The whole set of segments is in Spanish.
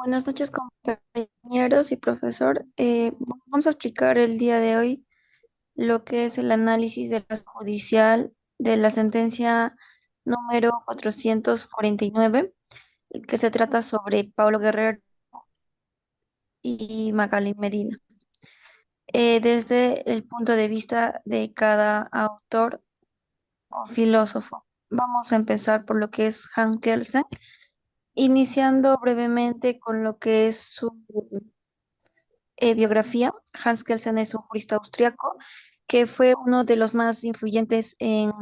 Buenas noches, compañeros y profesor. Vamos a explicar el día de hoy lo que es el análisis del caso judicial de la sentencia número 449, que se trata sobre Pablo Guerrero y Magali Medina. Desde el punto de vista de cada autor o filósofo. Vamos a empezar por lo que es Hans Kelsen, iniciando brevemente con lo que es su biografía. Hans Kelsen es un jurista austriaco que fue uno de los más influyentes en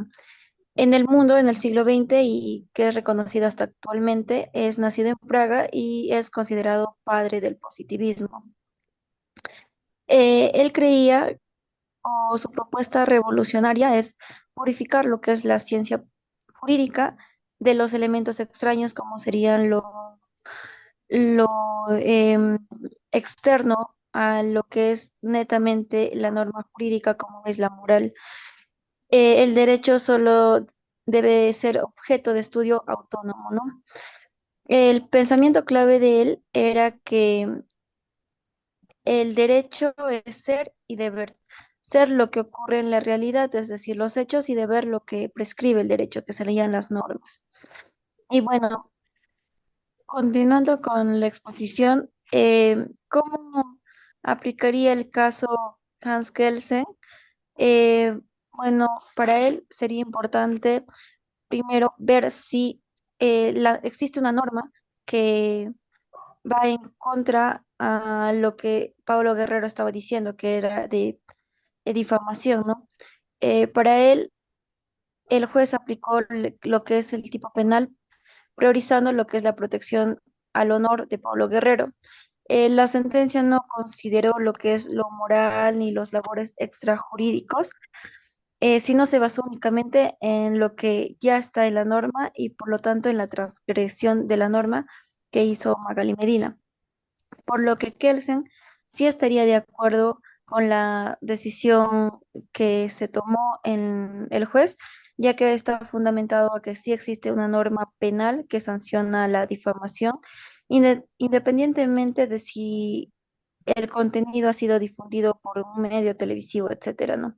el mundo en el siglo XX y que es reconocido hasta actualmente. Es nacido en Praga y es considerado padre del positivismo. Él creía, o su propuesta revolucionaria es purificar lo que es la ciencia jurídica de los elementos extraños como serían lo externo a lo que es netamente la norma jurídica, como es la moral. El derecho solo debe ser objeto de estudio autónomo, ¿no? El pensamiento clave de él era que el derecho es ser y deber. Ser lo que ocurre en la realidad, es decir, los hechos, y deber lo que prescribe el derecho, que serían las normas. Y bueno, continuando con la exposición, ¿cómo aplicaría el caso Hans Kelsen? Eh, bueno, para él sería importante primero ver si existe una norma que va en contra a lo que Pablo Guerrero estaba diciendo, que era de difamación, ¿no? Para él, el juez aplicó lo que es el tipo penal, priorizando lo que es la protección al honor de Pablo Guerrero. La sentencia no consideró lo que es lo moral ni los labores extrajurídicos, sino se basó únicamente en lo que ya está en la norma y por lo tanto en la transgresión de la norma que hizo Magali Medina. Por lo que Kelsen sí estaría de acuerdo con la decisión que se tomó en el juez, ya que está fundamentado a que sí existe una norma penal que sanciona la difamación, independientemente de si el contenido ha sido difundido por un medio televisivo, etcétera, ¿no?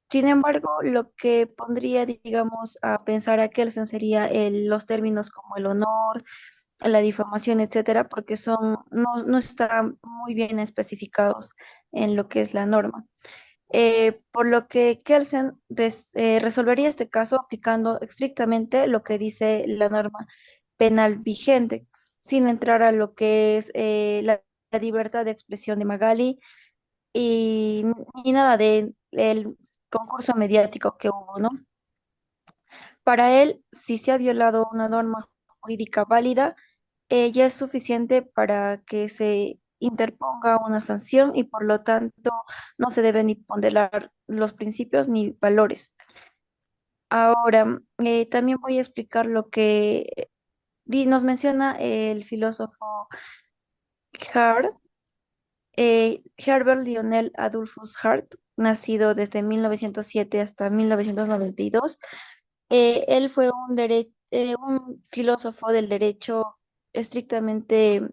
Sin embargo, lo que pondría, digamos, a pensar a Kelsen sería los términos como el honor, la difamación, etcétera, porque no están muy bien especificados en lo que es la norma. Por lo que Kelsen resolvería este caso aplicando estrictamente lo que dice la norma penal vigente, sin entrar a lo que es la libertad de expresión de Magali y, y nada del concurso mediático que hubo, ¿no? Para él, si se ha violado una norma jurídica válida, ya es suficiente para que se interponga una sanción y por lo tanto no se deben ni ponderar los principios ni valores. Ahora, también voy a explicar lo que nos menciona el filósofo Hart, Herbert Lionel Adolphus Hart, nacido desde 1907 hasta 1992. Él fue un filósofo del derecho estrictamente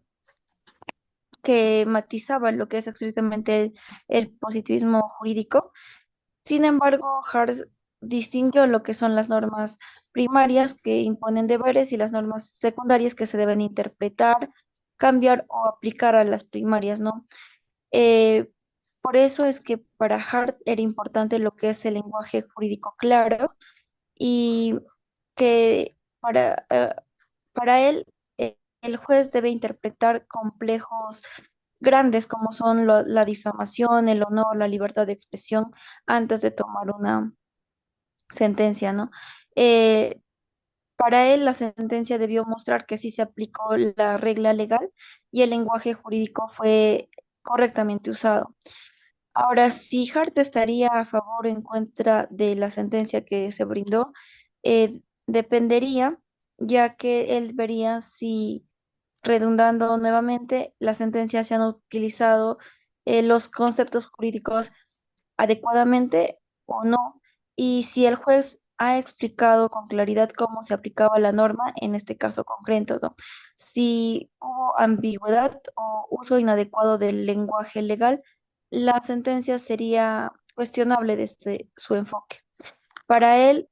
que matizaba lo que es estrictamente el positivismo jurídico. Sin embargo, Hart distinguió lo que son las normas primarias que imponen deberes y las normas secundarias que se deben interpretar, cambiar o aplicar a las primarias, ¿no? Eh, por eso es que para Hart era importante lo que es el lenguaje jurídico claro y que para él el juez debe interpretar complejos grandes como son la difamación, el honor, la libertad de expresión antes de tomar una sentencia, ¿no? Eh, para él, la sentencia debió mostrar que sí se aplicó la regla legal y el lenguaje jurídico fue correctamente usado. Ahora, si Hart estaría a favor o en contra de la sentencia que se brindó, dependería, ya que él vería si, redundando nuevamente, las sentencias se han utilizado los conceptos jurídicos adecuadamente o no, y si el juez ha explicado con claridad cómo se aplicaba la norma en este caso concreto, ¿no? Si hubo ambigüedad o uso inadecuado del lenguaje legal, la sentencia sería cuestionable desde su enfoque. Para él,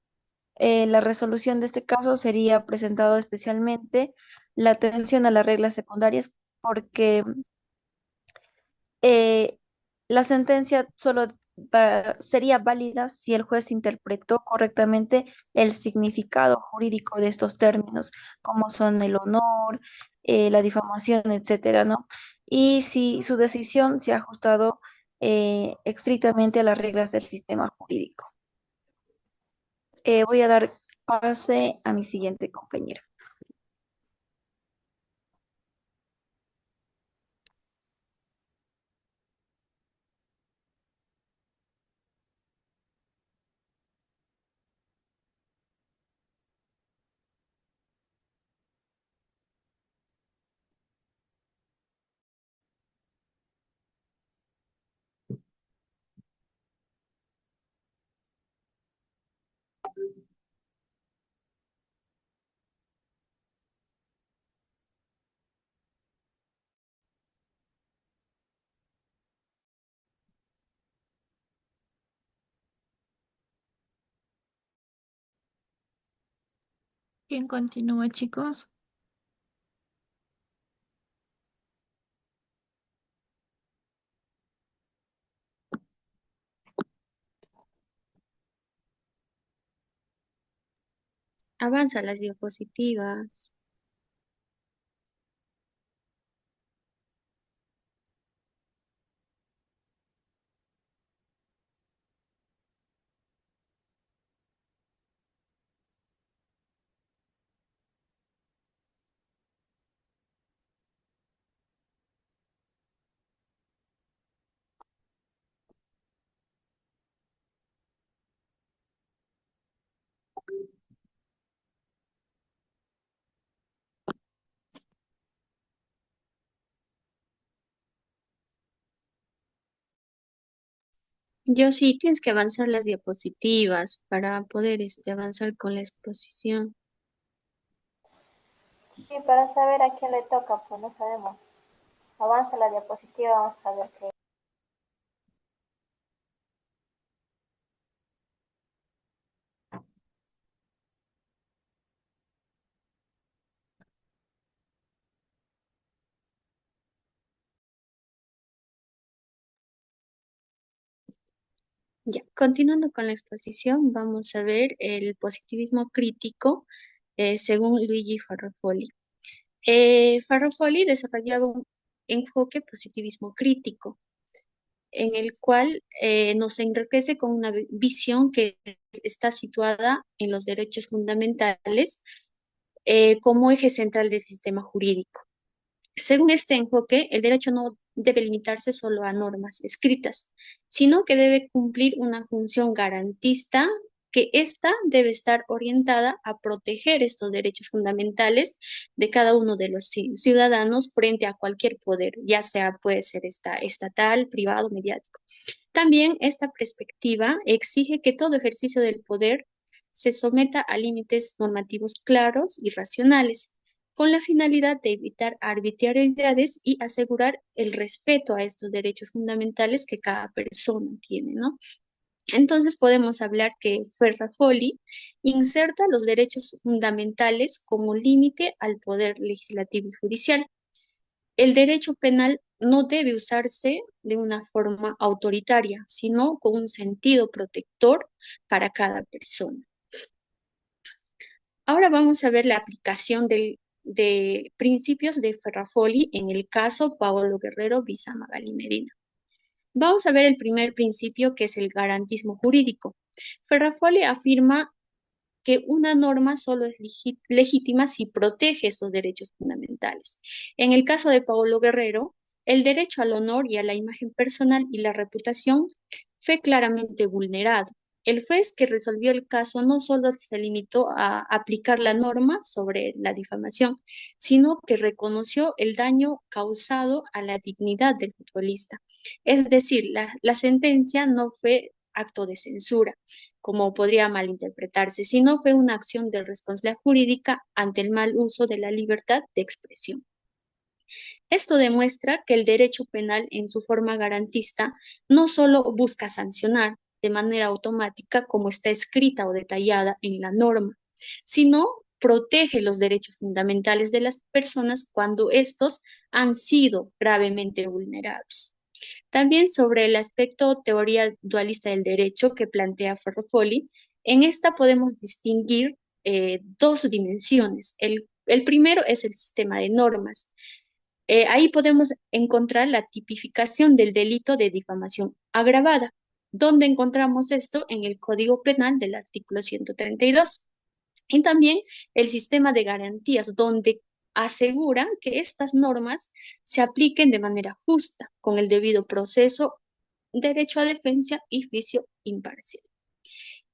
la resolución de este caso sería presentado especialmente la atención a las reglas secundarias porque eh, la sentencia solo sería válida si el juez interpretó correctamente el significado jurídico de estos términos, como son el honor, la difamación, etcétera, ¿no? Y si su decisión se ha ajustado estrictamente a las reglas del sistema jurídico. Voy a dar pase a mi siguiente compañera. ¿Quién continúa, chicos? Avanza las diapositivas. Yo sí, tienes que avanzar las diapositivas para poder avanzar con la exposición. Sí, para saber a quién le toca, pues no sabemos. Avanza la diapositiva, vamos a ver qué. Ya, continuando con la exposición, vamos a ver el positivismo crítico según Luigi Farrafoli. Farrafoli desarrollaba un enfoque positivismo crítico, en el cual nos enriquece con una visión que está situada en los derechos fundamentales como eje central del sistema jurídico. Según este enfoque, el derecho no debe limitarse solo a normas escritas, sino que debe cumplir una función garantista, que ésta debe estar orientada a proteger estos derechos fundamentales de cada uno de los ciudadanos frente a cualquier poder, ya sea puede ser estatal, privado, mediático. También esta perspectiva exige que todo ejercicio del poder se someta a límites normativos claros y racionales, con la finalidad de evitar arbitrariedades y asegurar el respeto a estos derechos fundamentales que cada persona tiene, ¿no? Entonces podemos hablar que Ferrafoli inserta los derechos fundamentales como límite al poder legislativo y judicial. El derecho penal no debe usarse de una forma autoritaria, sino con un sentido protector para cada persona. Ahora vamos a ver la aplicación de principios de Ferrafoli en el caso Paolo Guerrero Visa Magali Medina. Vamos a ver el primer principio, que es el garantismo jurídico. Ferrafoli afirma que una norma solo es legítima si protege estos derechos fundamentales. En el caso de Paolo Guerrero, el derecho al honor y a la imagen personal y la reputación fue claramente vulnerado. El juez que resolvió el caso no solo se limitó a aplicar la norma sobre la difamación, sino que reconoció el daño causado a la dignidad del futbolista. Es decir, la sentencia no fue acto de censura, como podría malinterpretarse, sino fue una acción de responsabilidad jurídica ante el mal uso de la libertad de expresión. Esto demuestra que el derecho penal en su forma garantista no solo busca sancionar de manera automática como está escrita o detallada en la norma, sino protege los derechos fundamentales de las personas cuando estos han sido gravemente vulnerados. También sobre el aspecto teoría dualista del derecho que plantea Ferrofoli, en esta podemos distinguir dos dimensiones. El primero es el sistema de normas. Ahí podemos encontrar la tipificación del delito de difamación agravada. ¿Dónde encontramos esto? En el Código Penal del artículo 132. Y también el sistema de garantías, donde asegura que estas normas se apliquen de manera justa, con el debido proceso, derecho a defensa y juicio imparcial.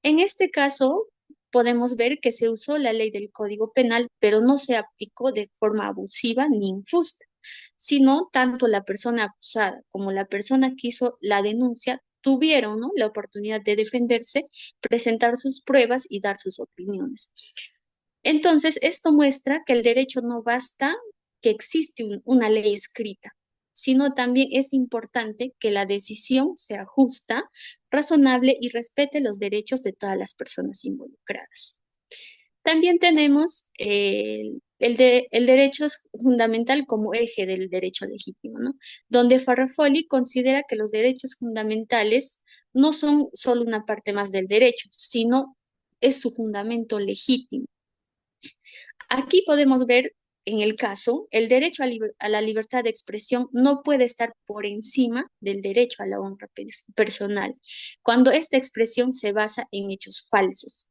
En este caso, podemos ver que se usó la ley del Código Penal, pero no se aplicó de forma abusiva ni injusta, sino tanto la persona acusada como la persona que hizo la denuncia tuvieron, ¿no?, la oportunidad de defenderse, presentar sus pruebas y dar sus opiniones. Entonces, esto muestra que el derecho no basta que existe una ley escrita, sino también es importante que la decisión sea justa, razonable y respete los derechos de todas las personas involucradas. También tenemos el derecho fundamental como eje del derecho legítimo, ¿no? Donde Farrafoli considera que los derechos fundamentales no son solo una parte más del derecho, sino es su fundamento legítimo. Aquí podemos ver en el caso, el derecho a la libertad de expresión no puede estar por encima del derecho a la honra personal, cuando esta expresión se basa en hechos falsos.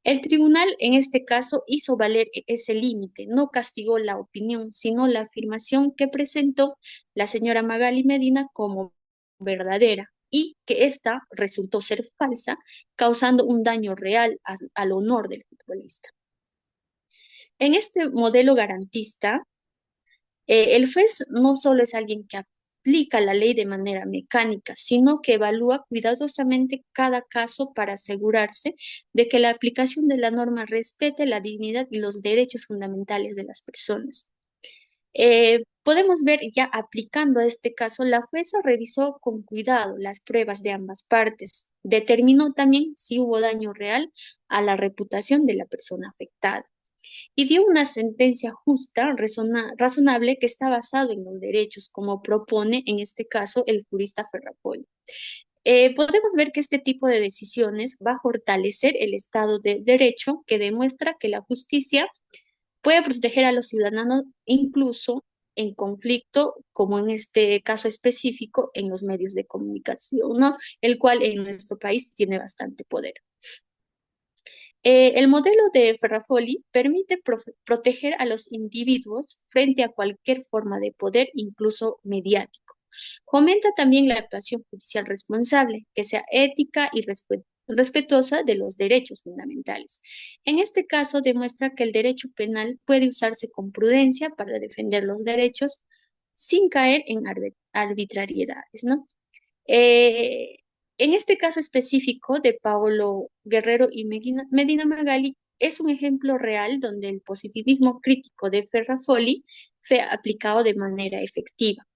El tribunal en este caso hizo valer ese límite, no castigó la opinión, sino la afirmación que presentó la señora Magali Medina como verdadera y que ésta resultó ser falsa, causando un daño real al honor del futbolista. En este modelo garantista, el juez no solo es alguien que aplica la ley de manera mecánica, sino que evalúa cuidadosamente cada caso para asegurarse de que la aplicación de la norma respete la dignidad y los derechos fundamentales de las personas. Podemos ver ya aplicando a este caso, la jueza revisó con cuidado las pruebas de ambas partes, determinó también si hubo daño real a la reputación de la persona afectada y dio una sentencia justa, razonable, que está basado en los derechos, como propone en este caso el jurista Ferrapoli. Podemos ver que este tipo de decisiones va a fortalecer el Estado de Derecho, que demuestra que la justicia puede proteger a los ciudadanos incluso en conflicto, como en este caso específico, en los medios de comunicación, ¿no?, el cual en nuestro país tiene bastante poder. El modelo de Ferrafoli permite proteger a los individuos frente a cualquier forma de poder, incluso mediático. Fomenta también la actuación judicial responsable, que sea ética y respetuosa de los derechos fundamentales. En este caso, demuestra que el derecho penal puede usarse con prudencia para defender los derechos sin caer en arbitrariedades, ¿no? En este caso específico de Paolo Guerrero y Medina Magali, es un ejemplo real donde el positivismo crítico de Ferrafoli fue aplicado de manera efectiva,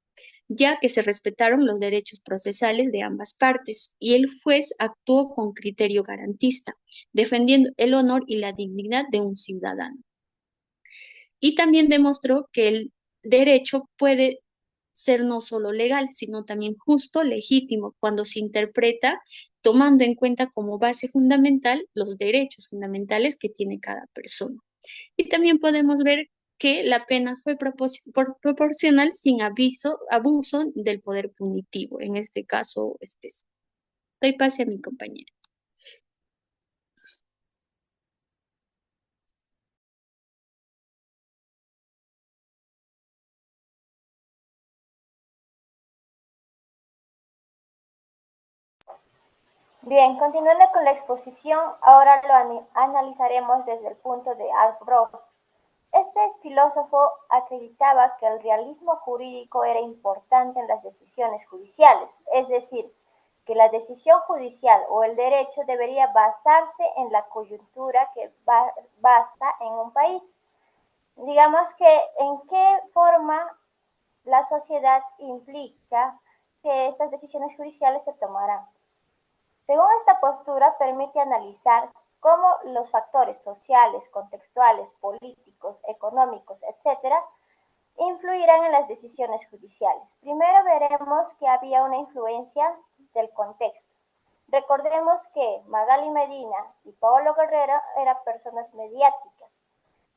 ya que se respetaron los derechos procesales de ambas partes y el juez actuó con criterio garantista, defendiendo el honor y la dignidad de un ciudadano. Y también demostró que el derecho puede ser no solo legal, sino también justo, legítimo, cuando se interpreta tomando en cuenta como base fundamental los derechos fundamentales que tiene cada persona. Y también podemos ver que la pena fue proporcional sin abuso del poder punitivo, en este caso específico. Doy pase a mi compañera. Bien, continuando con la exposición, ahora lo analizaremos desde el punto de Alf Roth. Este filósofo acreditaba que el realismo jurídico era importante en las decisiones judiciales, es decir, que la decisión judicial o el derecho debería basarse en la coyuntura que basta en un país. Digamos que en qué forma la sociedad implica que estas decisiones judiciales se tomarán. Según esta postura, permite analizar cómo los factores sociales, contextuales, políticos, económicos, etcétera, influirán en las decisiones judiciales. Primero veremos que había una influencia del contexto. Recordemos que Magali Medina y Paolo Guerrero eran personas mediáticas,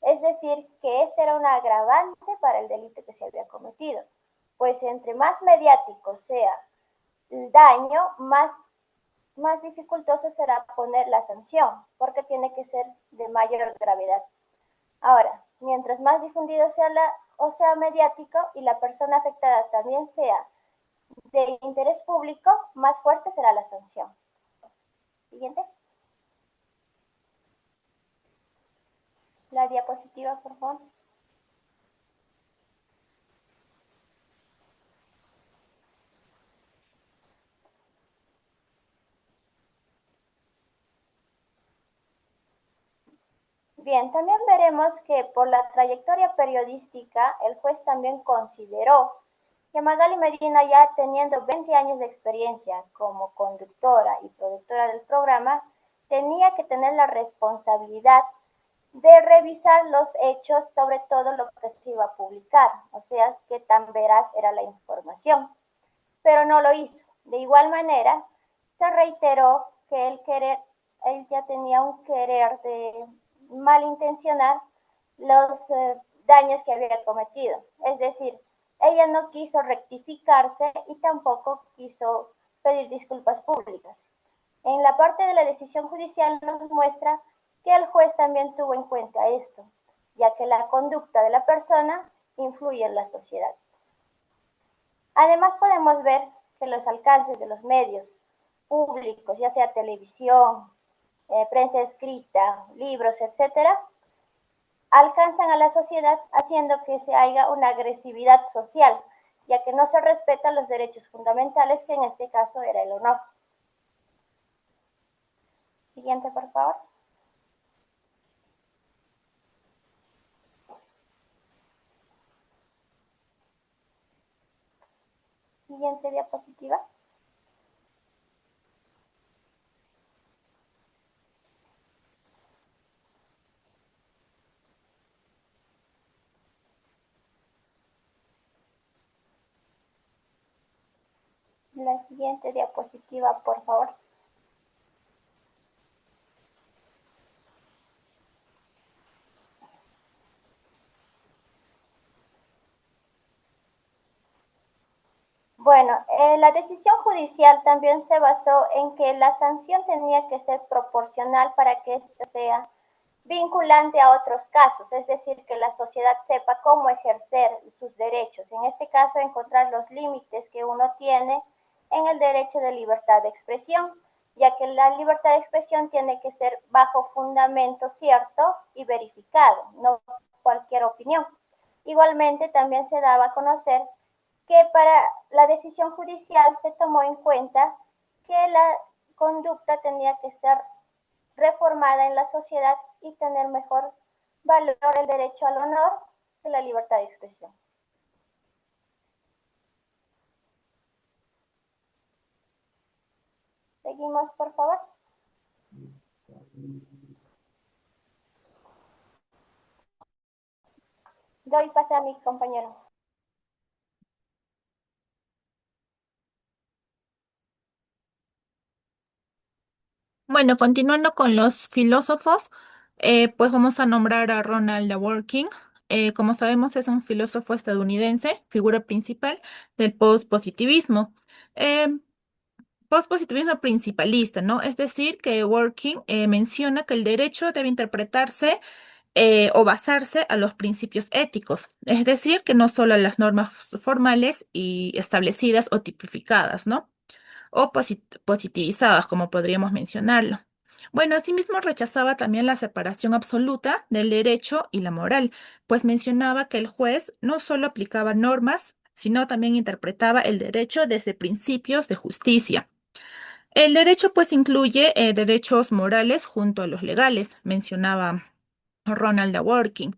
es decir, que este era un agravante para el delito que se había cometido, pues entre más mediático sea el daño, más dificultoso será poner la sanción, porque tiene que ser de mayor gravedad. Ahora, mientras más difundido sea mediático y la persona afectada también sea de interés público, más fuerte será la sanción. Siguiente. La diapositiva, por favor. Bien, también veremos que por la trayectoria periodística, el juez también consideró que Magali Medina, ya teniendo 20 años de experiencia como conductora y productora del programa, tenía que tener la responsabilidad de revisar los hechos, sobre todo lo que se iba a publicar, o sea, qué tan veraz era la información, pero no lo hizo. De igual manera, se reiteró que él ya tenía un querer de malintencionar los daños que había cometido. Es decir, ella no quiso rectificarse y tampoco quiso pedir disculpas públicas. En la parte de la decisión judicial nos muestra que el juez también tuvo en cuenta esto, ya que la conducta de la persona influye en la sociedad. Además, podemos ver que los alcances de los medios públicos, ya sea televisión, prensa escrita, libros, etcétera, alcanzan a la sociedad haciendo que se haya una agresividad social, ya que no se respetan los derechos fundamentales, que en este caso era el honor. Siguiente, por favor. Siguiente diapositiva. La siguiente diapositiva, por favor. Bueno, la decisión judicial también se basó en que la sanción tenía que ser proporcional para que ésta sea vinculante a otros casos, es decir, que la sociedad sepa cómo ejercer sus derechos. En este caso, encontrar los límites que uno tiene en el derecho de libertad de expresión, ya que la libertad de expresión tiene que ser bajo fundamento cierto y verificado, no cualquier opinión. Igualmente, también se daba a conocer que para la decisión judicial se tomó en cuenta que la conducta tenía que ser reformada en la sociedad y tener mejor valor el derecho al honor que la libertad de expresión. Seguimos, por favor. Doy pase a mi compañero. Bueno, continuando con los filósofos, pues vamos a nombrar a Ronald Dworkin. Como sabemos, es un filósofo estadounidense, figura principal del pospositivismo. Eh, Pospositivismo principalista, ¿no? Es decir, que Dworkin menciona que el derecho debe interpretarse o basarse a los principios éticos, es decir, que no solo a las normas formales y establecidas o tipificadas, ¿no? O positivizadas, como podríamos mencionarlo. Bueno, asimismo rechazaba también la separación absoluta del derecho y la moral, pues mencionaba que el juez no solo aplicaba normas, sino también interpretaba el derecho desde principios de justicia. El derecho pues incluye derechos morales junto a los legales, mencionaba Ronald Dworkin.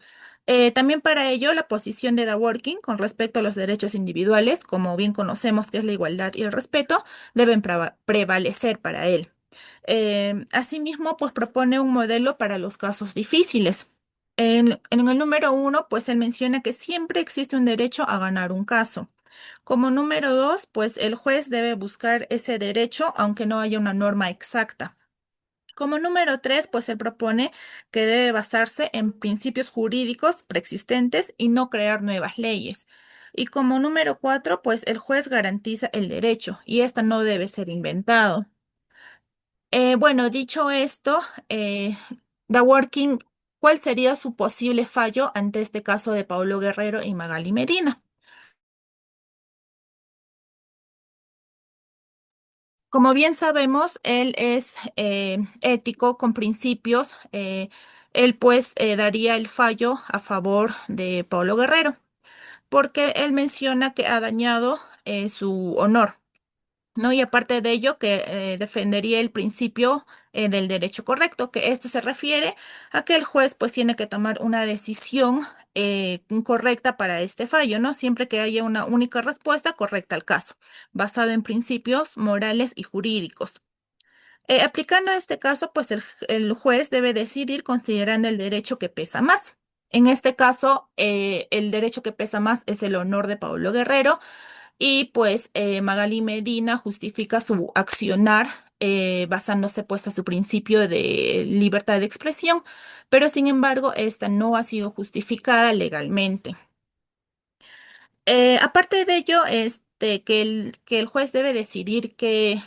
También para ello, la posición de Dworkin con respecto a los derechos individuales, como bien conocemos que es la igualdad y el respeto, deben prevalecer para él. Asimismo, pues propone un modelo para los casos difíciles. En el número uno, pues él menciona que siempre existe un derecho a ganar un caso. Como número dos, pues el juez debe buscar ese derecho aunque no haya una norma exacta. Como número tres, pues él propone que debe basarse en principios jurídicos preexistentes y no crear nuevas leyes. Y como número cuatro, pues el juez garantiza el derecho y esta no debe ser inventado. Bueno, dicho esto, The Working, ¿cuál sería su posible fallo ante este caso de Paulo Guerrero y Magali Medina? Como bien sabemos, él es ético con principios. Él pues daría el fallo a favor de Paulo Guerrero, porque él menciona que ha dañado su honor. ¿No? Y aparte de ello, que defendería el principio del derecho correcto, que esto se refiere a que el juez pues tiene que tomar una decisión correcta para este fallo, ¿no? Siempre que haya una única respuesta correcta al caso, basada en principios morales y jurídicos. Aplicando este caso, pues el juez debe decidir considerando el derecho que pesa más. En este caso, el derecho que pesa más es el honor de Pablo Guerrero y pues Magali Medina justifica su accionar basándose pues a su principio de libertad de expresión, pero sin embargo esta no ha sido justificada legalmente. Aparte de ello, que el juez debe decidir qué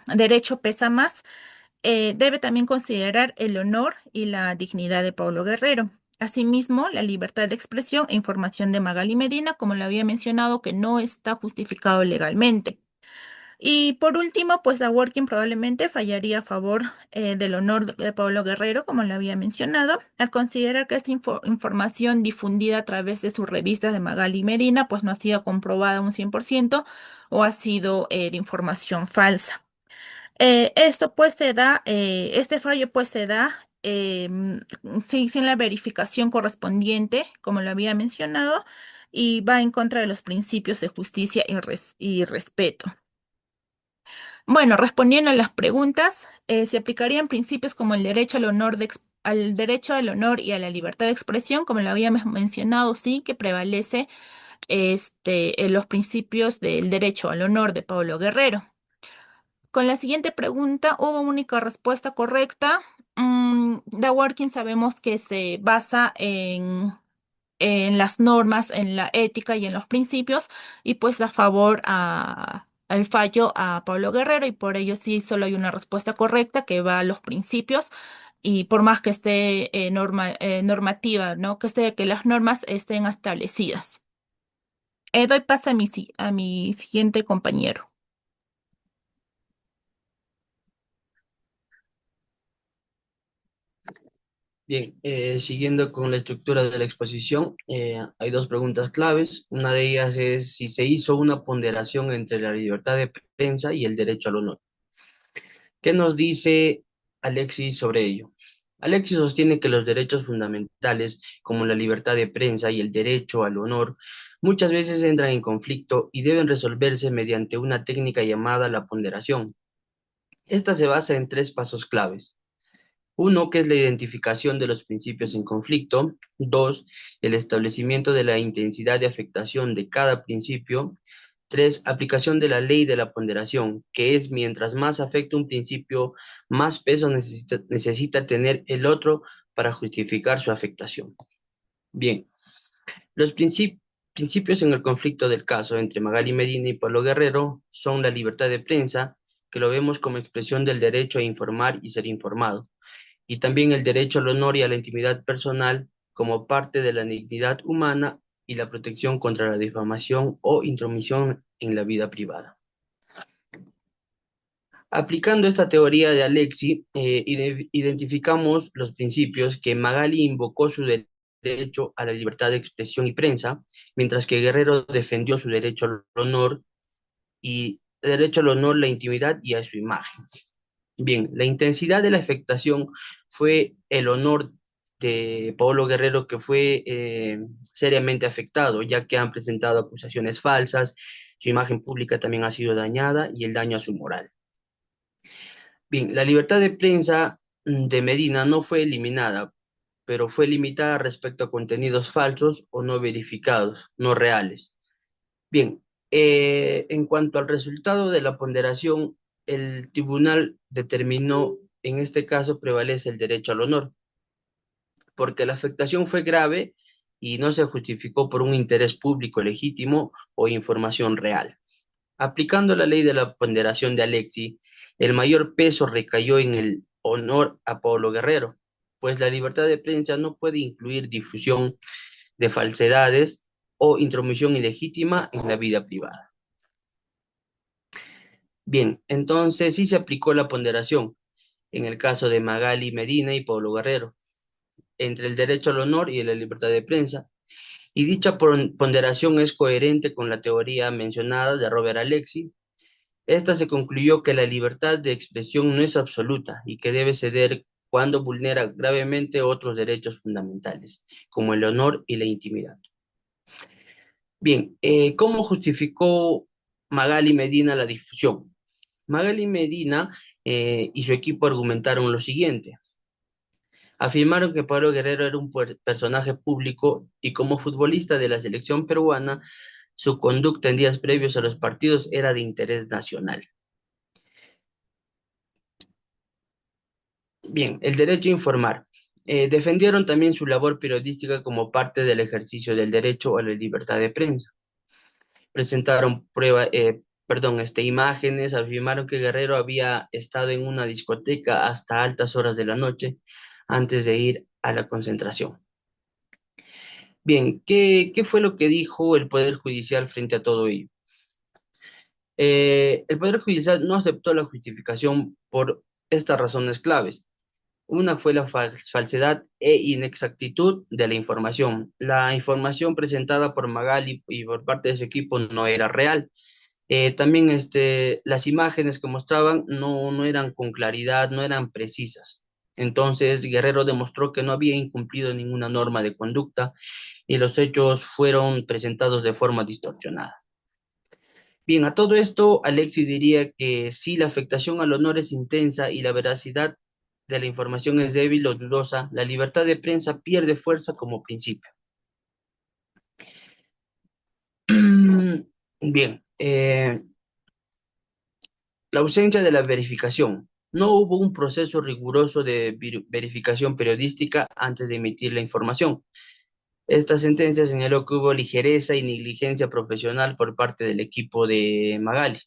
derecho pesa más, debe también considerar el honor y la dignidad de Paulo Guerrero. Asimismo, la libertad de expresión e información de Magali Medina, como lo había mencionado, que no está justificado legalmente. Y por último, pues la Working probablemente fallaría a favor del honor de Pablo Guerrero, como lo había mencionado, al considerar que esta información difundida a través de sus revistas de Magali Medina, pues no ha sido comprobada un 100% o ha sido de información falsa. Esto pues se da, este fallo pues se da sin la verificación correspondiente, como lo había mencionado, y va en contra de los principios de justicia y respeto. Bueno, respondiendo a las preguntas, se aplicarían principios como el derecho al honor al derecho al honor y a la libertad de expresión, como lo habíamos mencionado, sí, que prevalece en los principios del derecho al honor de Pablo Guerrero. Con la siguiente pregunta, ¿hubo única respuesta correcta? The Working sabemos que se basa en las normas, en la ética y en los principios, y pues da favor al fallo a Pablo Guerrero, y por ello sí solo hay una respuesta correcta que va a los principios, y por más que esté normativa, ¿no? Que las normas estén establecidas. Doy paso a mi siguiente compañero. Bien, siguiendo con la estructura de la exposición, hay dos preguntas claves. Una de ellas es si se hizo una ponderación entre la libertad de prensa y el derecho al honor. ¿Qué nos dice Alexis sobre ello? Alexis sostiene que los derechos fundamentales, como la libertad de prensa y el derecho al honor, muchas veces entran en conflicto y deben resolverse mediante una técnica llamada la ponderación. Esta se basa en tres pasos claves. Uno, que es la identificación de los principios en conflicto. Dos, el establecimiento de la intensidad de afectación de cada principio. Tres, aplicación de la ley de la ponderación, que es mientras más afecta un principio, más peso necesita tener el otro para justificar su afectación. Bien, los principios en el conflicto del caso entre Magali Medina y Pablo Guerrero son la libertad de prensa, que lo vemos como expresión del derecho a informar y ser informado, y también el derecho al honor y a la intimidad personal como parte de la dignidad humana y la protección contra la difamación o intromisión en la vida privada. Aplicando esta teoría de Alexi, identificamos los principios que Magali invocó su derecho a la libertad de expresión y prensa, mientras que Guerrero defendió su derecho al honor y derecho al honor, la intimidad y a su imagen. Bien, la intensidad de la afectación fue el honor de Paolo Guerrero, que fue seriamente afectado, ya que han presentado acusaciones falsas, su imagen pública también ha sido dañada y el daño a su moral. Bien, la libertad de prensa de Medina no fue eliminada, pero fue limitada respecto a contenidos falsos o no verificados, no reales. Bien, en cuanto al resultado de la ponderación, el tribunal determinó, en este caso prevalece el derecho al honor, porque la afectación fue grave y no se justificó por un interés público legítimo o información real. Aplicando la ley de la ponderación de Alexi, el mayor peso recayó en el honor a Pablo Guerrero, pues la libertad de prensa no puede incluir difusión de falsedades o intromisión ilegítima en la vida privada. Bien, entonces sí se aplicó la ponderación en el caso de Magali Medina y Pablo Guerrero, entre el derecho al honor y la libertad de prensa, y dicha ponderación es coherente con la teoría mencionada de Robert Alexi. Esta se concluyó que la libertad de expresión no es absoluta y que debe ceder cuando vulnera gravemente otros derechos fundamentales, como el honor y la intimidad. Bien, ¿cómo justificó Magali Medina la difusión? Magali Medina y su equipo argumentaron lo siguiente. Afirmaron que Pablo Guerrero era un personaje público y como futbolista de la selección peruana, su conducta en días previos a los partidos era de interés nacional. Bien, el derecho a informar. Defendieron también su labor periodística como parte del ejercicio del derecho a la libertad de prensa. Presentaron imágenes, afirmaron que Guerrero había estado en una discoteca hasta altas horas de la noche antes de ir a la concentración. Bien, ¿qué fue lo que dijo el Poder Judicial frente a todo ello? El Poder Judicial no aceptó la justificación por estas razones claves. Una fue la falsedad e inexactitud de la información. La información presentada por Magali y por parte de su equipo no era real. También las imágenes que mostraban no eran con claridad, no eran precisas. Entonces, Guerrero demostró que no había incumplido ninguna norma de conducta y los hechos fueron presentados de forma distorsionada. Bien, a todo esto, Alexis diría que si la afectación al honor es intensa y la veracidad de la información es débil o dudosa, la libertad de prensa pierde fuerza como principio. Bien, la ausencia de la verificación. No hubo un proceso riguroso de verificación periodística antes de emitir la información. Esta sentencia señaló que hubo ligereza y negligencia profesional por parte del equipo de Magali.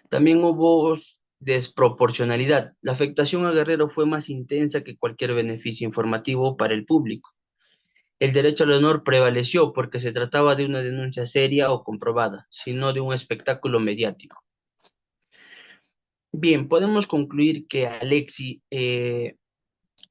También hubo desproporcionalidad. La afectación a Guerrero fue más intensa que cualquier beneficio informativo para el público. El derecho al honor prevaleció porque se trataba de una denuncia seria o comprobada, sino de un espectáculo mediático. Bien, podemos concluir que Alexi,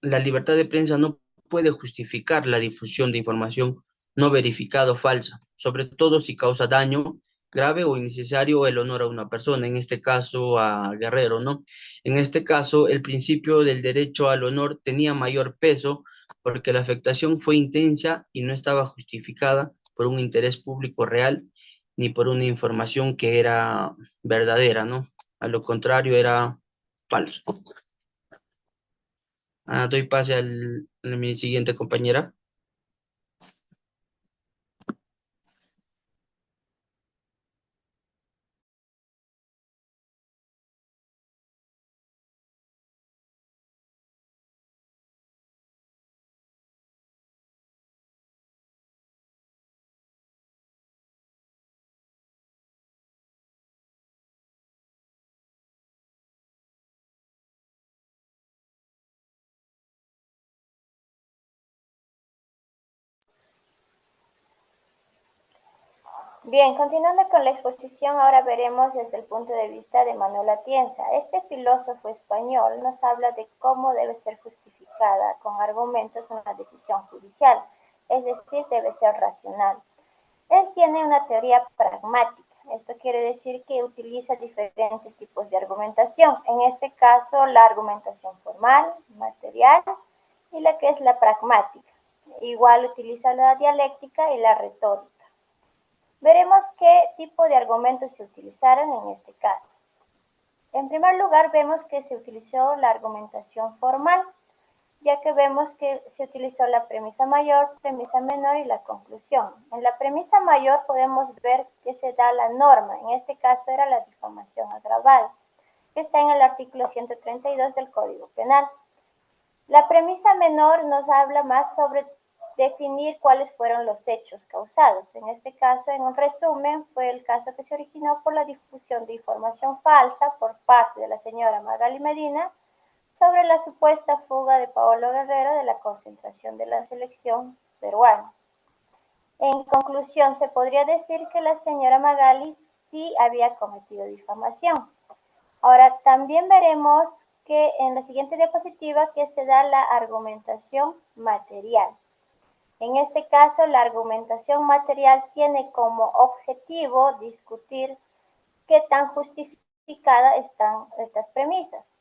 la libertad de prensa no puede justificar la difusión de información no verificada o falsa, sobre todo si causa daño grave o innecesario el honor a una persona, en este caso a Guerrero, ¿no? En este caso, el principio del derecho al honor tenía mayor peso porque la afectación fue intensa y no estaba justificada por un interés público real ni por una información que era verdadera, ¿no? A lo contrario, era falso. Doy pase a mi siguiente compañera. Bien, continuando con la exposición, ahora veremos desde el punto de vista de Manuel Atienza. Este filósofo español nos habla de cómo debe ser justificada con argumentos una decisión judicial, es decir, debe ser racional. Él tiene una teoría pragmática, Esto quiere decir que utiliza diferentes tipos de argumentación. En este caso, la argumentación formal, material y la que es la pragmática. Igual utiliza la dialéctica y la retórica. Veremos qué tipo de argumentos se utilizaron en este caso. En primer lugar, vemos que se utilizó la argumentación formal, ya que vemos que se utilizó la premisa mayor, premisa menor y la conclusión. En la premisa mayor podemos ver que se da la norma, en este caso era la difamación agravada, que está en el artículo 132 del Código Penal. La premisa menor nos habla más sobre definir cuáles fueron los hechos causados. En este caso, en un resumen, fue el caso que se originó por la difusión de información falsa por parte de la señora Magali Medina sobre la supuesta fuga de Paolo Guerrero de la concentración de la selección peruana. En conclusión, se podría decir que la señora Magali sí había cometido difamación. Ahora, también veremos que en la siguiente diapositiva que se da la argumentación material. En este caso, la argumentación material tiene como objetivo discutir qué tan justificadas están estas premisas.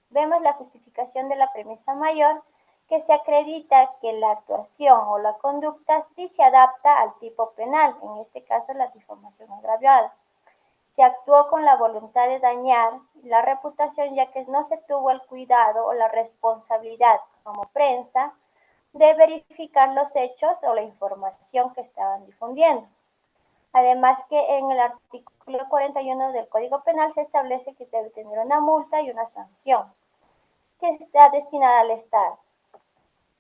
Vemos la justificación de la premisa mayor, que se acredita que la actuación o la conducta sí se adapta al tipo penal, en este caso la difamación agravada. Se actuó con la voluntad de dañar la reputación, ya que no se tuvo el cuidado o la responsabilidad como prensa de verificar los hechos o la información que estaban difundiendo. Además que en el artículo 41 del Código Penal se establece que debe tener una multa y una sanción que está destinada al Estado.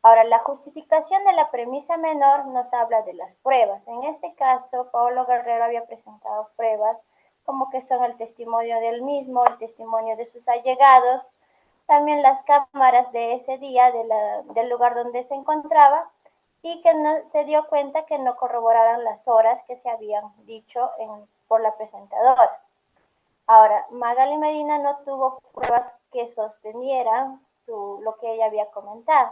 Ahora, la justificación de la premisa menor nos habla de las pruebas. En este caso, Paolo Guerrero había presentado pruebas como que son el testimonio del mismo, el testimonio de sus allegados, también las cámaras de ese día del lugar donde se encontraba, y que no, se dio cuenta que no corroboraron las horas que se habían dicho por la presentadora. Ahora, Magali Medina no tuvo pruebas que sostenieran lo que ella había comentado.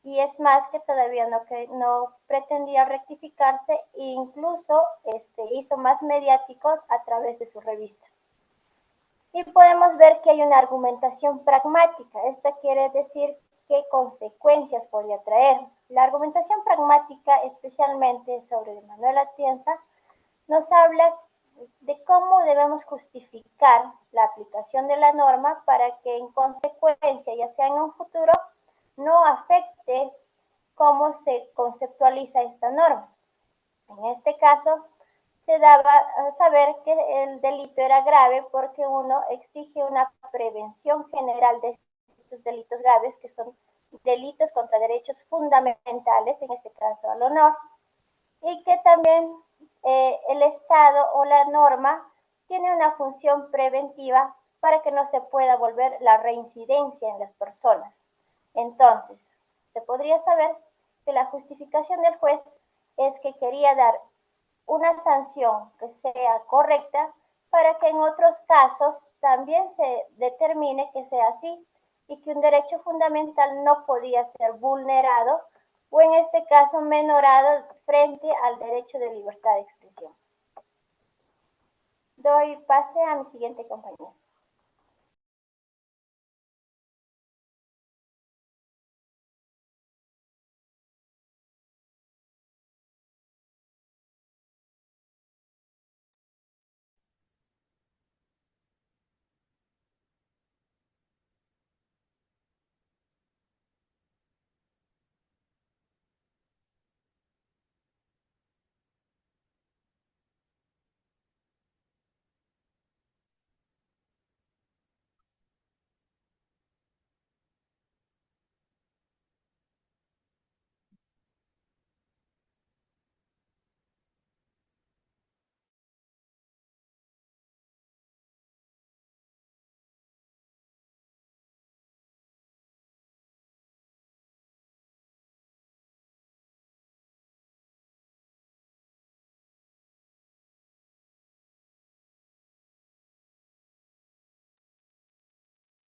Y es más que todavía no pretendía rectificarse e incluso hizo más mediático a través de su revista. Y podemos ver que hay una argumentación pragmática. Esta quiere decir qué consecuencias podría traer. La argumentación pragmática, especialmente sobre Manuel Atienza, nos habla de cómo debemos justificar la aplicación de la norma para que en consecuencia, ya sea en un futuro, no afecte cómo se conceptualiza esta norma. En este caso, se daba a saber que el delito era grave porque uno exige una prevención general de estos delitos graves, que son delitos contra derechos fundamentales, en este caso al honor, y que también el Estado o la norma tiene una función preventiva para que no se pueda volver la reincidencia en las personas. Entonces, se podría saber que la justificación del juez es que quería dar una sanción que sea correcta para que en otros casos también se determine que sea así y que un derecho fundamental no podía ser vulnerado o en este caso menorado frente al derecho de libertad de expresión. Doy pase a mi siguiente compañera.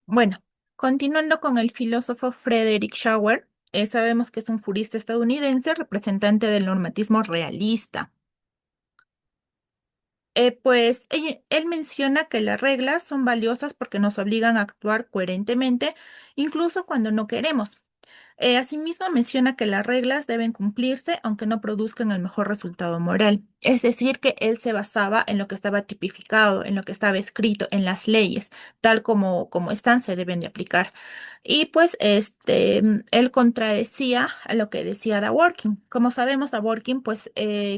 Bueno, continuando con el filósofo Frederick Schauer, sabemos que es un jurista estadounidense, representante del normatismo realista. Pues él menciona que las reglas son valiosas porque nos obligan a actuar coherentemente, incluso cuando no queremos. Asimismo, menciona que las reglas deben cumplirse aunque no produzcan el mejor resultado moral. Es decir, que él se basaba en lo que estaba tipificado, en lo que estaba escrito, en las leyes, tal como están, se deben de aplicar. Y pues él contradecía a lo que decía Dworkin. Como sabemos, Dworkin, pues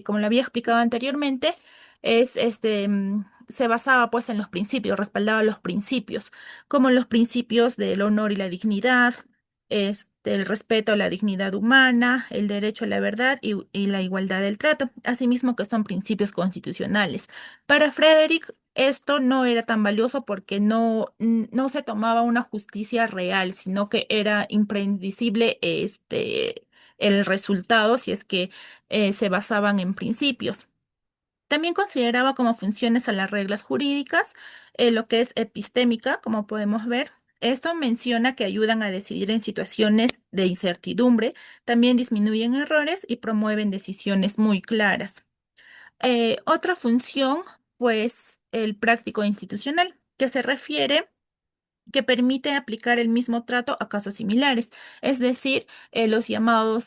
como lo había explicado anteriormente, se basaba pues en los principios, respaldaba los principios, como los principios del honor y la dignidad, el respeto a la dignidad humana, el derecho a la verdad y la igualdad del trato, asimismo que son principios constitucionales. Para Frederick, esto no era tan valioso porque no se tomaba una justicia real, sino que era impredecible el resultado si es que se basaban en principios. También consideraba como funciones a las reglas jurídicas, lo que es epistémica, como podemos ver. Esto menciona que ayudan a decidir en situaciones de incertidumbre, también disminuyen errores y promueven decisiones muy claras. Otra función, pues el práctico institucional, que se refiere que permite aplicar el mismo trato a casos similares, es decir, los llamados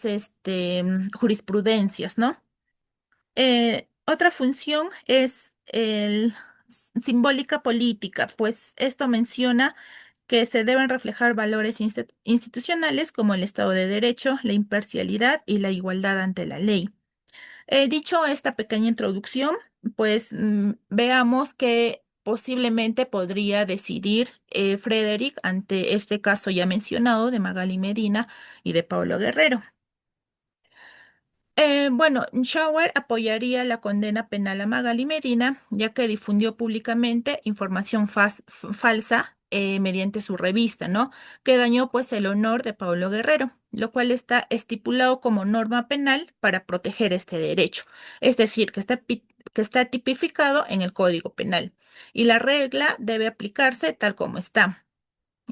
jurisprudencias, ¿no? Otra función es el simbólica política, pues esto menciona que se deben reflejar valores institucionales como el Estado de Derecho, la imparcialidad y la igualdad ante la ley. Dicho esta pequeña introducción, pues veamos que posiblemente podría decidir Frederick ante este caso ya mencionado de Magali Medina y de Paulo Guerrero. Bueno, Schauer apoyaría la condena penal a Magali Medina, ya que difundió públicamente información falsa mediante su revista, ¿no? Que dañó pues el honor de Paulo Guerrero, lo cual está estipulado como norma penal para proteger este derecho. Es decir, que está tipificado en el Código Penal y la regla debe aplicarse tal como está.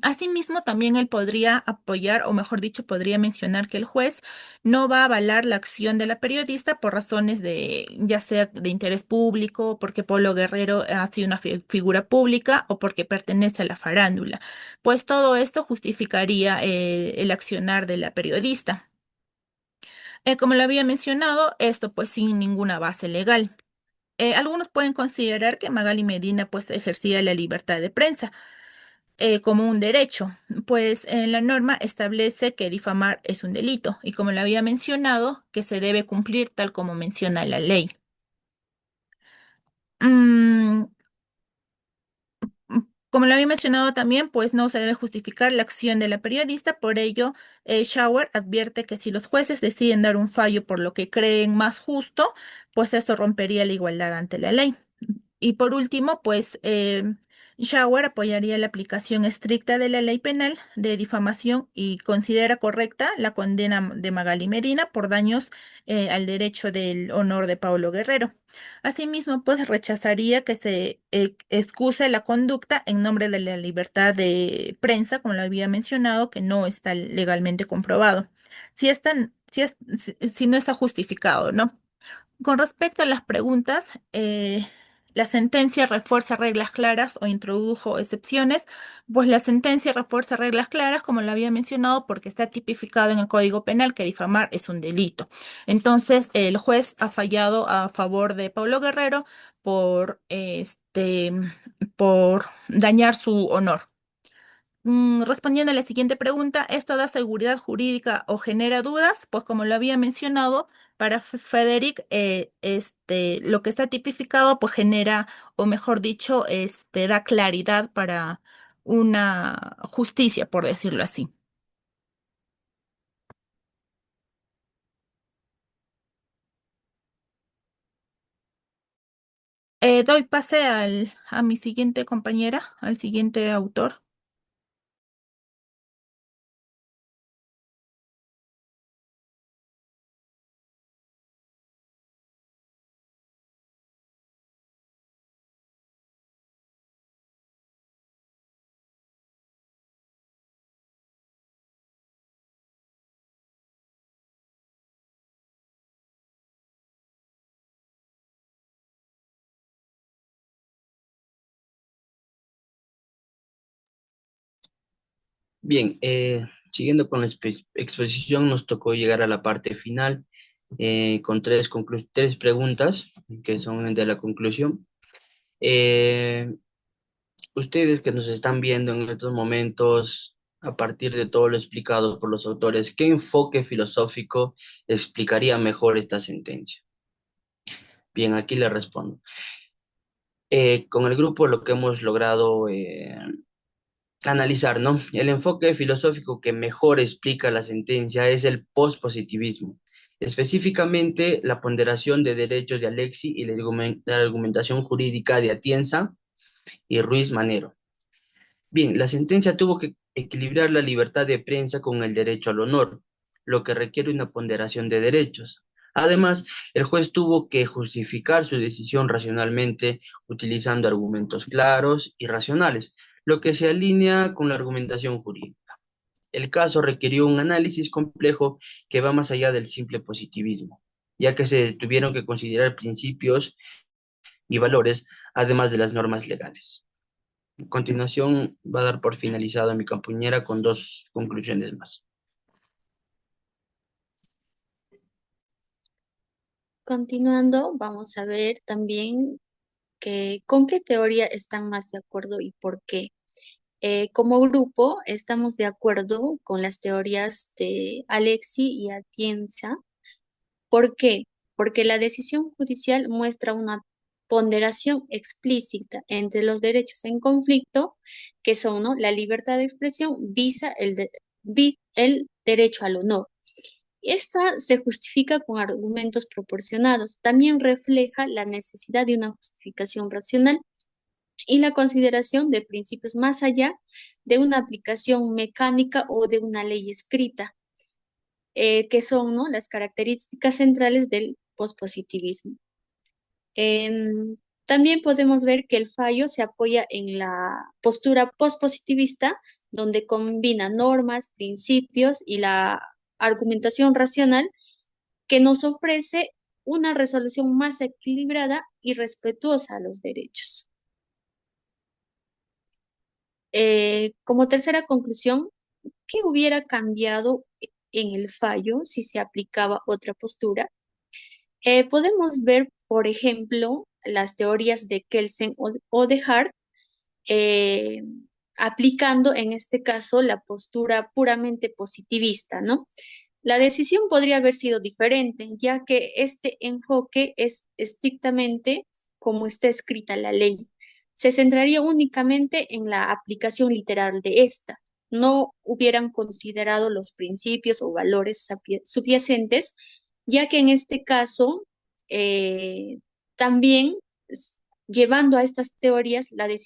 Asimismo, también él podría apoyar, o mejor dicho, podría mencionar que el juez no va a avalar la acción de la periodista por razones de, ya sea de interés público, porque Polo Guerrero ha sido una figura pública o porque pertenece a la farándula. Pues todo esto justificaría el accionar de la periodista. Como lo había mencionado, esto pues sin ninguna base legal. Algunos pueden considerar que Magali Medina pues ejercía la libertad de prensa como un derecho, pues la norma establece que difamar es un delito y como lo había mencionado, que se debe cumplir tal como menciona la ley. Mm, Como lo había mencionado también, pues no se debe justificar la acción de la periodista, por ello, Schauer advierte que si los jueces deciden dar un fallo por lo que creen más justo, pues esto rompería la igualdad ante la ley. Y por último, pues Schauer apoyaría la aplicación estricta de la ley penal de difamación y considera correcta la condena de Magali Medina por daños al derecho del honor de Paulo Guerrero. Asimismo, pues rechazaría que se excuse la conducta en nombre de la libertad de prensa, como lo había mencionado, que no está legalmente comprobado. Si no está justificado, ¿no? Con respecto a las preguntas, la sentencia refuerza reglas claras o introdujo excepciones, pues la sentencia refuerza reglas claras, como lo había mencionado, porque está tipificado en el Código Penal que difamar es un delito. Entonces, el juez ha fallado a favor de Pablo Guerrero por, por dañar su honor. Respondiendo a la siguiente pregunta, ¿esto da seguridad jurídica o genera dudas? Pues como lo había mencionado, para Frederick, lo que está tipificado pues genera, o mejor dicho, da claridad para una justicia, por decirlo así. Doy pase a mi siguiente compañera, al siguiente autor. Bien, siguiendo con la exposición, nos tocó llegar a la parte final con tres preguntas que son de la conclusión. Eh, Ustedes que nos están viendo en estos momentos, a partir de todo lo explicado por los autores, ¿qué enfoque filosófico explicaría mejor esta sentencia? Bien, aquí le respondo. Con el grupo lo que hemos logrado analizar, ¿no? El enfoque filosófico que mejor explica la sentencia es el pospositivismo, específicamente la ponderación de derechos de Alexi y la argumentación jurídica de Atienza y Ruiz Manero. Bien, la sentencia tuvo que equilibrar la libertad de prensa con el derecho al honor, lo que requiere una ponderación de derechos. Además, el juez tuvo que justificar su decisión racionalmente utilizando argumentos claros y racionales, lo que se alinea con la argumentación jurídica. El caso requirió un análisis complejo que va más allá del simple positivismo, ya que se tuvieron que considerar principios y valores, además de las normas legales. A continuación, va a dar por finalizada mi compañera con dos conclusiones más. Continuando, vamos a ver también con qué teoría están más de acuerdo y por qué. Como grupo, estamos de acuerdo con las teorías de Alexi y Atienza. ¿Por qué? Porque la decisión judicial muestra una ponderación explícita entre los derechos en conflicto, que son, ¿no?, la libertad de expresión visa el derecho al honor. Esta se justifica con argumentos proporcionados. También refleja la necesidad de una justificación racional y la consideración de principios más allá de una aplicación mecánica o de una ley escrita, que son, ¿no?, las características centrales del pospositivismo. Em, También podemos ver que el fallo se apoya en la postura pospositivista, donde combina normas, principios y la argumentación racional que nos ofrece una resolución más equilibrada y respetuosa a los derechos. Como tercera conclusión, ¿qué hubiera cambiado en el fallo si se aplicaba otra postura? Podemos ver, por ejemplo, las teorías de Kelsen o de Hart, eh, aplicando en este caso la postura puramente positivista, ¿no? La decisión podría haber sido diferente, ya que este enfoque es estrictamente como está escrita la ley. Se centraría únicamente en la aplicación literal de esta. No hubieran considerado los principios o valores subyacentes, ya que en este caso también llevando a estas teorías la decisión